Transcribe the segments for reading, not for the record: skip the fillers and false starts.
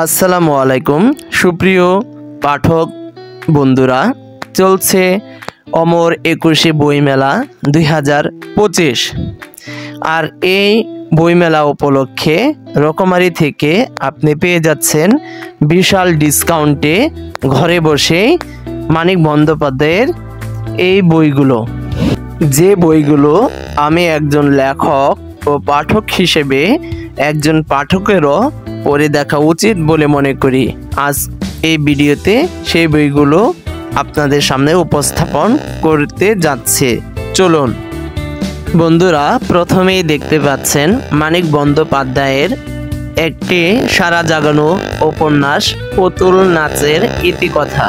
আসসালামু আলাইকুম সুপ্রিয় পাঠক বন্ধুরা, চলছে অমর 21শে বইমেলা 2025। আর এই বইমেলা উপলক্ষে রকমারি থেকে আপনি পেয়ে যাচ্ছেন বিশাল ডিসকাউন্টে ঘরে বসেই মানিক বন্দ্যোপাধ্যায়ের এই বইগুলো, যে বইগুলো আমি একজন লেখক ও পাঠক হিসেবে একজন পাঠকেরও পড়ে দেখা উচিত বলে মনে করি। আজ এই ভিডিওতে সেই বইগুলো আপনাদের সামনে উপস্থাপন করতে যাচ্ছে। চলুন বন্ধুরা, প্রথমেই দেখতে পাচ্ছেন মানিক বন্দ্যোপাধ্যায়ের একটি সারা জাগানো উপন্যাস পুতুল নাচের ইতিকথা।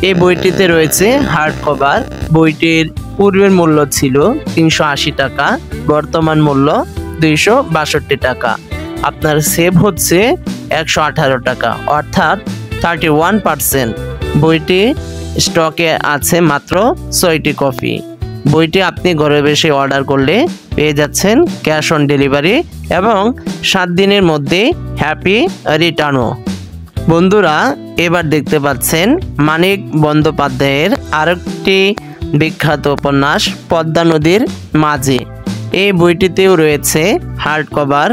এই বইটিতে রয়েছে হার্ড কভার। বইটির পূর্বের মূল্য ছিল 380 টাকা, বর্তমান মূল্য 262 টাকা। আপনার সেভ হচ্ছে 118 টাকা, অর্থাৎ 31%। বইটি স্টকে আছে মাত্র 6টি কপি। বইটি আপনি ঘরে বসে অর্ডার করলে পেয়ে যাচ্ছেন ক্যাশ অন ডেলিভারি এবং 7 দিনের মধ্যে হ্যাপি রিটার্নও। বন্ধুরা, এবার দেখতে পাচ্ছেন মানিক বন্দ্যোপাধ্যায়ের আরেকটি বিখ্যাত উপন্যাস পদ্মা নদীর মাঝি। এই বইটিতেও রয়েছে হার্ড কভার।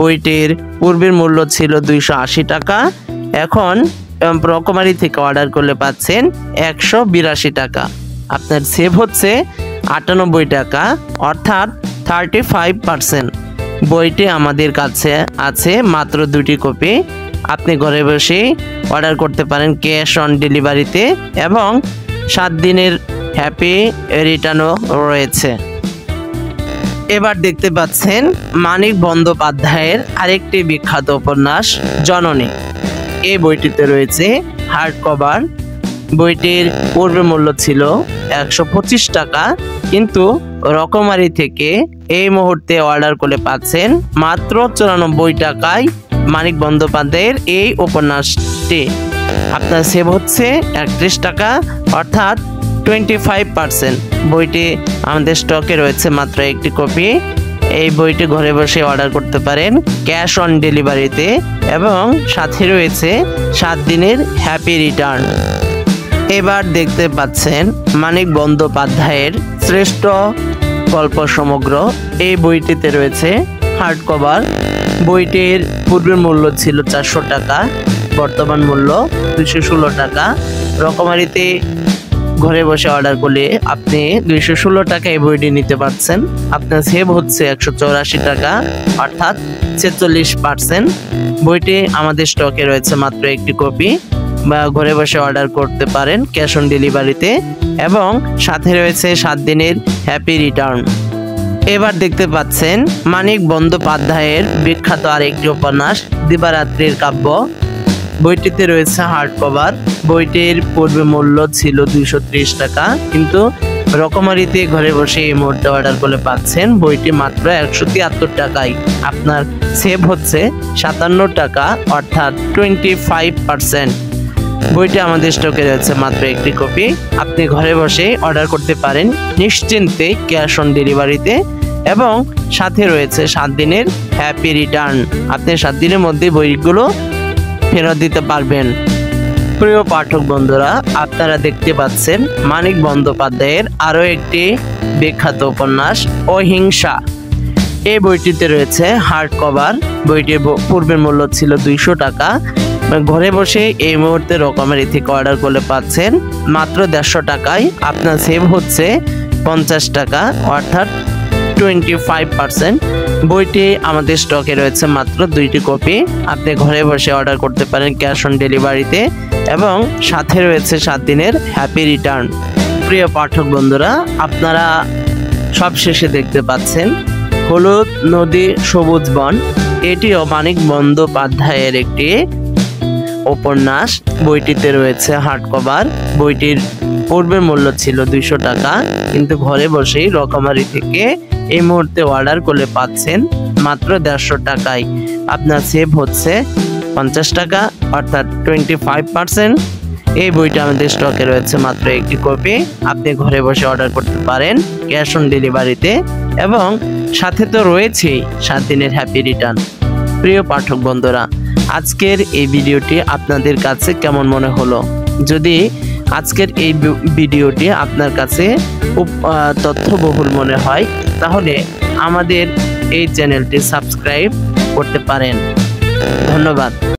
বইটির পূর্বের মূল্য ছিল 280 টাকা, এখন রকমারি থেকে অর্ডার করলে পাচ্ছেন 182 টাকা। আপনার সেভ হচ্ছে 98 টাকা, অর্থাৎ 35%। বইটি আমাদের কাছে আছে মাত্র 2টি কপি। আপনি ঘরে বসে অর্ডার করতে পারেন ক্যাশ অন ডেলিভারিতে এবং 7 দিনের হ্যাপি রিটার্নও রয়েছে। এবার দেখতে পাচ্ছেন মানিক বন্দ্যোপাধ্যায়ের আরেকটি বিখ্যাত উপন্যাস জননী। এই বইটিতে রয়েছে হার্ড কভার। বইটির পূর্বের মূল্য ছিল 125 টাকা, কিন্তু রকমারি থেকে এই মুহূর্তে অর্ডার করলে পাচ্ছেন মাত্র 94 টাকায় মানিক বন্দ্যোপাধ্যায়ের এই উপন্যাসটি। আপনার সেভ হচ্ছে 31 টাকা, অর্থাৎ 25%। বইটি আমাদের স্টকে রয়েছে মাত্র 1টি কপি। এই বইটি ঘরে বসে অর্ডার করতে পারেন ক্যাশ অন ডেলিভারিতে এবং সাথে রয়েছে 7 দিনের হ্যাপি রিটার্ন। এবার দেখতে পাচ্ছেন মানিক বন্দ্যোপাধ্যায়ের শ্রেষ্ঠ গল্প সমগ্র। এই বইটিতে রয়েছে হার্ড কভার। বইটির পূর্বের মূল্য ছিল 400 টাকা, বর্তমান মূল্য 216 টাকা। রকমারিতে ঘরে বসে অর্ডার করলে আপনি 216 টাকা এই বইটি নিতে পারছেন। আপনার সেভ হচ্ছে 184 টাকা, অর্থাৎ 46%। বইটি আমাদের স্টকে রয়েছে মাত্র 1টি কপি, বা ঘরে বসে অর্ডার করতে পারেন ক্যাশ অন ডেলিভারিতে এবং সাথে রয়েছে 7 দিনের হ্যাপি রিটার্ন। এবার দেখতে পাচ্ছেন মানিক বন্দ্যোপাধ্যায়ের বিখ্যাত আরেকটি উপন্যাস দিবারাত্রির কাব্য। বইটিতে রয়েছে হার্ড কভার। বইটির পূর্বে মূল্য ছিল 230 টাকা, কিন্তু রকমারিতে ঘরে বসে এই মুহূর্তে অর্ডার করলে পাচ্ছেন বইটি মাত্র 173 টাকায়। আপনার সেভ হচ্ছে 57 টাকা, অর্থাৎ 25%। বইটি আমাদের স্টকে রয়েছে মাত্র 1টি কপি। আপনি ঘরে বসে অর্ডার করতে পারেন নিশ্চিন্তে ক্যাশ অন ডেলিভারিতে এবং সাথে রয়েছে 7 দিনের হ্যাপি রিটার্ন। আপনি 7 দিনের মধ্যে বইগুলো ফেরত দিতে পারবেন। প্রিয় পাঠক বন্ধুরা, আপনারা দেখতে পাচ্ছেন মানিক বন্দ্যোপাধ্যায়ের আরও একটি বিখ্যাত উপন্যাস অহিংসা। এই বইটিতে রয়েছে হার্ড কভার। বইটির পূর্বের মূল্য ছিল 200 টাকা। ঘরে বসে এই মুহূর্তে রকমারি থেকে অর্ডার করলে পাচ্ছেন মাত্র 150 টাকায়। আপনার সেভ হচ্ছে 50 টাকা, অর্থাৎ 25%। বইটি আমাদের স্টকে রয়েছে মাত্র 2টি কপি। আপনি ঘরে বসে অর্ডার করতে পারেন ক্যাশ অন ডেলিভারিতে এবং সাথে রয়েছে 7 দিনের হ্যাপি রিটার্ন। প্রিয় পাঠক বন্ধুরা, আপনারা সবশেষে দেখতে পাচ্ছেন হলুদ নদী সবুজ বন। এটিও মানিক বন্দ্যোপাধ্যায়ের একটি উপন্যাস। বইটিতে রয়েছে হার্ড কভার। বইটির পূর্বের মূল্য ছিল 200 টাকা, কিন্তু ঘরে বসেই রকমারি থেকে এই মুহূর্তে অর্ডার করলে পাচ্ছেন মাত্র 150 টাকায়। আপনার সেভ হচ্ছে 50 টাকা, অর্থাৎ 25%। এই বইটা আমাদের স্টকে রয়েছে মাত্র 1টি কপি। আপনি ঘরে বসে অর্ডার করতে পারেন ক্যাশ অন ডেলিভারিতে এবং সাথে তো রয়েছেই 7 দিনের হ্যাপি রিটার্ন। প্রিয় পাঠক বন্ধুরা, আজকের এই ভিডিওটি আপনাদের কাছে কেমন মনে হলো? যদি আজকের এই ভিডিওটি আপনার কাছে খুব তথ্যবহুল মনে হয় তাহলে আমাদের এই চ্যানেলটি সাবস্ক্রাইব করতে পারেন। ধন্যবাদ।